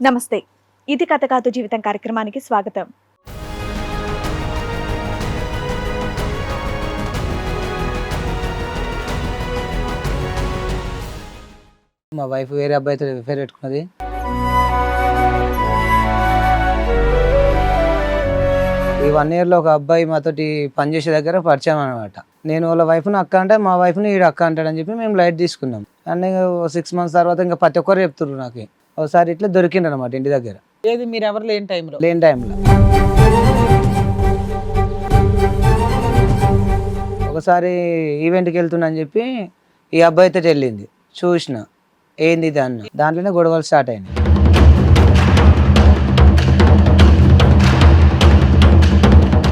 నమస్తే, ఇది కథ కాదు జీవితం కార్యక్రమానికి స్వాగతం. మా వైఫ్ వేరే అబ్బాయితో ఎఫ్ఐఆర్ పెట్టుకున్నది. ఈ 1 yearలో ఒక అబ్బాయి మాతోటి పనిచేసే దగ్గర పరిచయం అనమాట. నేను వాళ్ళ వైఫ్ని అక్క అంటే మా వైఫ్ని ఈడు అక్క అంటాడని చెప్పి మేము లైట్ తీసుకున్నాం. అండ్ 6 months తర్వాత ఇంకా ప్రతి ఒక్కరు చెప్తున్నారు నాకు. ఒకసారి ఇట్లా దొరికిండ్రు అనమాట ఇంటి దగ్గర. ఏది మీరు ఎవరు లేని టైంలో? లేని టైంలో ఒకసారి ఈవెంట్కి వెళ్తున్నా అని చెప్పి ఈ అబ్బాయితో వెళ్ళింది. చూసిన ఏంది ఇది అన్న, దాంట్లోనే గొడవలు స్టార్ట్ అయినాయి.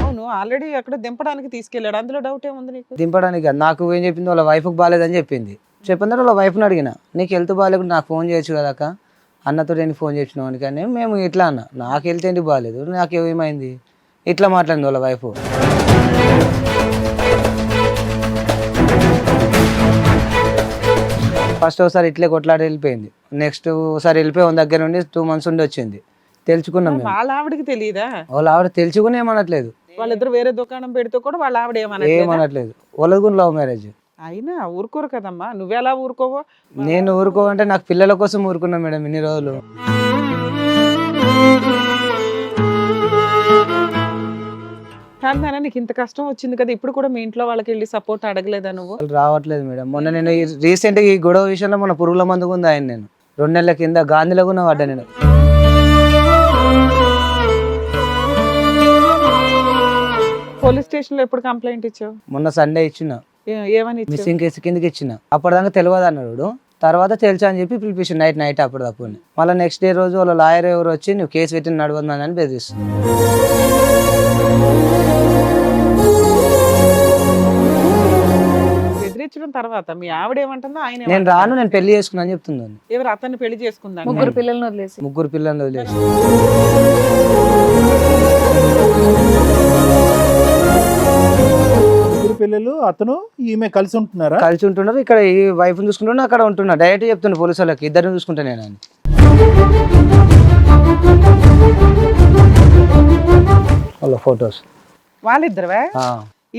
అవును, ఆల్రెడీ అక్కడ దింపడానికి తీసుకెళ్ళాడు, అందులో డౌట్ ఏముంది నీకు? దింపడానికి కాదు, నాకు ఏం చెప్పింది వాళ్ళ వైఫ్కి బాగాలేదని చెప్పింది. చెప్పిన తర్వాత వాళ్ళ వైఫ్ని అడిగిన, నీకు హెల్త్ బాగాలేకుండా నాకు ఫోన్ చేయొచ్చు కదా అక్క, అన్నతో నేను ఫోన్ చేసినావు కానీ మేము ఇట్లా అన్న, నాకు హెల్త్ ఏంటి బాగాలేదు, నాకు ఏమైంది ఇట్లా మాట్లాడింది వాళ్ళ వైఫ్. ఫస్ట్ ఒకసారి ఇట్లే కొట్లాడి వెళ్ళిపోయింది. నెక్స్ట్ ఒకసారి వెళ్ళిపోయి దగ్గర నుండి 2 months ఉండి వచ్చింది. తెలుసుకున్నాం మేము. వాళ్ళ ఆవిడకి తెలియదా? వాళ్ళ ఆవిడ తెలుసుకుని ఏమనట్లేదు. వాళ్ళిద్దరు వేరే దుకాణం పెడితే కూడా వాళ్ళ ఆవిడ ఏమనట్లేదు. వాళ్ళది కూడా లవ్ మ్యారేజ్. అయినా ఊరుకోరు కదమ్మా, నువ్వెలా ఊరుకోవో? నేను ఊరుకోవంటే నాకు పిల్లల కోసం ఊరుకున్నా మేడం ఇన్ని రోజులు. కానీ నీకు ఇంత కష్టం వచ్చింది కదా, ఇప్పుడు కూడా మీ ఇంట్లో వాళ్ళకి వెళ్ళి సపోర్ట్ అడగలేదా నువ్వు? వాళ్ళు రావట్లేదు మేడం. మొన్న నేను రీసెంట్గా ఈ గొడవ విషయంలో మన పురుగుల మందుకు ఉంది ఆయన. నేను 2 నెలల కింద గాంధీలో కూడా పడ్డా. నేను పోలీస్ స్టేషన్ లో ఎప్పుడు కంప్లైంట్ ఇచ్చావు? మొన్న సండే ఇచ్చిన, ఏమని ఇచ్చావు? మిస్సింగ్ కేసు కిందకి ఇచ్చిన. అప్పటిదాకా తెలియదు అన్నాడు. తర్వాత తెలుసా అని చెప్పి పిలిపించాను నైట్ అప్పటిదప్పుడు. మళ్ళీ నెక్స్ట్ డే రోజు వాళ్ళ లాయర్ ఎవరు వచ్చి నువ్వు కేసు పెట్టి నడవద్దని అని బెదిరిస్తుంది. బెదిరించడం తర్వాత మీ ఆవిడ ఏమంటుందో? ఆయన నేను రాను, నేను పెళ్లి చేసుకున్నా అని చెప్తున్నాను. ఎవరు అతన్ని పెళ్లి చేసుకుందా? 3 పిల్లలను వదిలేసి 3 పిల్లల్ని వదిలేసి. పిల్లలు అతను ఈమె కలిసి ఉంటున్నారా? కలిసి ఉంటున్నారు. ఇక్కడ ఈ వైఫ్ చూసుకుంటున్నా, అక్కడ ఉంటున్నా. డైరెక్ట్ చెప్తున్నా పోలీసు వాళ్ళకి, ఇద్దరిని చూసుకుంటా నేను అని. వాళ్ళ ఫొటోస్ వాళ్ళిద్దరువే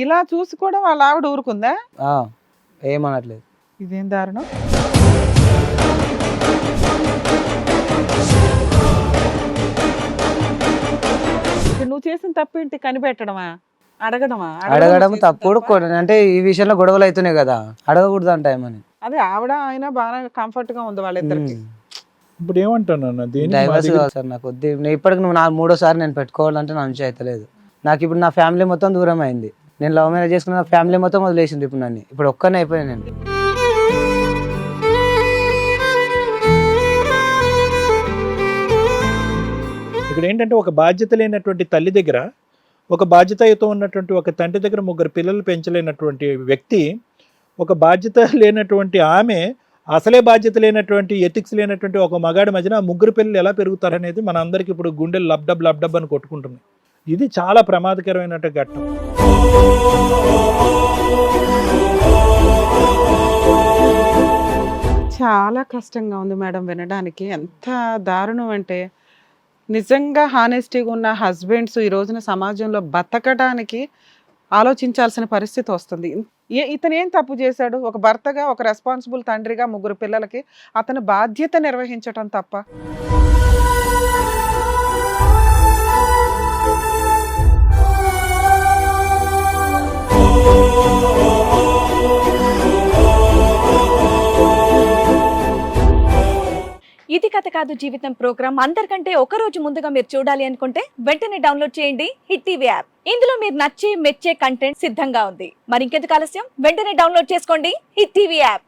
ఇలా చూసి కూడా వాళ్ళ ఆవిడ ఊరుకుందా? ఏమనట్లేదు. ఇదేం దారుణం. నువ్వు చేసిన తప్పేంటి? కనిపెట్టడమా? అడగడం తప్పుడు. అంటే ఈ విషయంలో గొడవలు అవుతున్నాయి కదా, అడగకూడదు అంట ఏమని. అదే ఆవిడ ఆయన బాగా కంఫర్ట్ గా ఉంది వాళ్ళిద్దరికి. ఇప్పుడు ఏమంటాను, డైవర్స్ కావాలి సార్ నాకు. ఇప్పటికి నువ్వు 3వ నేను పెట్టుకోవాలంటే నా నుంచి అవుతలేదు. నాకు ఇప్పుడు నా ఫ్యామిలీ మొత్తం దూరం అయింది. నేను లవ్ మ్యారేజ్ చేసుకున్న ఫ్యామిలీ మొత్తం వదిలేసింది ఇప్పుడు నన్ను. ఇప్పుడు ఒక్కనే అయిపోయాను నేను. ఇక్కడ ఏంటంటే ఒక బాధ్యత లేనటువంటి తల్లి దగ్గర, ఒక బాధ్యతతో ఉన్నటువంటి ఒక తండ్రి దగ్గర 3 పిల్లలు పెంచలేనటువంటి వ్యక్తి, ఒక బాధ్యత లేనటువంటి ఆమె, అసలే బాధ్యత లేనటువంటి ఎథిక్స్ లేనటువంటి ఒక మగాడి మధ్యన 3 పిల్లలు ఎలా పెరుగుతారనేది మన అందరికి ఇప్పుడు గుండెలు లబ్డబ్ అని కొట్టుకుంటున్నాయి. ఇది చాలా ప్రమాదకరమైన ఘట్టం. చాలా కష్టంగా ఉంది మేడం వినడానికి. ఎంత దారుణం అంటే, నిజంగా హానెస్టీగా ఉన్న హస్బెండ్స్ ఈ రోజున సమాజంలో బతకడానికి ఆలోచించాల్సిన పరిస్థితి వస్తుంది. ఇతను ఏం తప్పు చేశాడు? ఒక భర్తగా, ఒక రెస్పాన్సిబుల్ తండ్రిగా 3 పిల్లలకి అతను బాధ్యత నిర్వహించటం తప్ప. ఇది కథ కాదు జీవితం ప్రోగ్రామ్ అందరికంటే ఒక రోజు ముందుగా మీరు చూడాలి అనుకుంటే వెంటనే డౌన్లోడ్ చేయండి హిట్ టీవీ యాప్. ఇందులో మీరు నచ్చే మెచ్చే కంటెంట్ సిద్ధంగా ఉంది. మరి ఇంకెందుకు ఆలస్యం, వెంటనే డౌన్లోడ్ చేసుకోండి హిట్ టీవీ యాప్.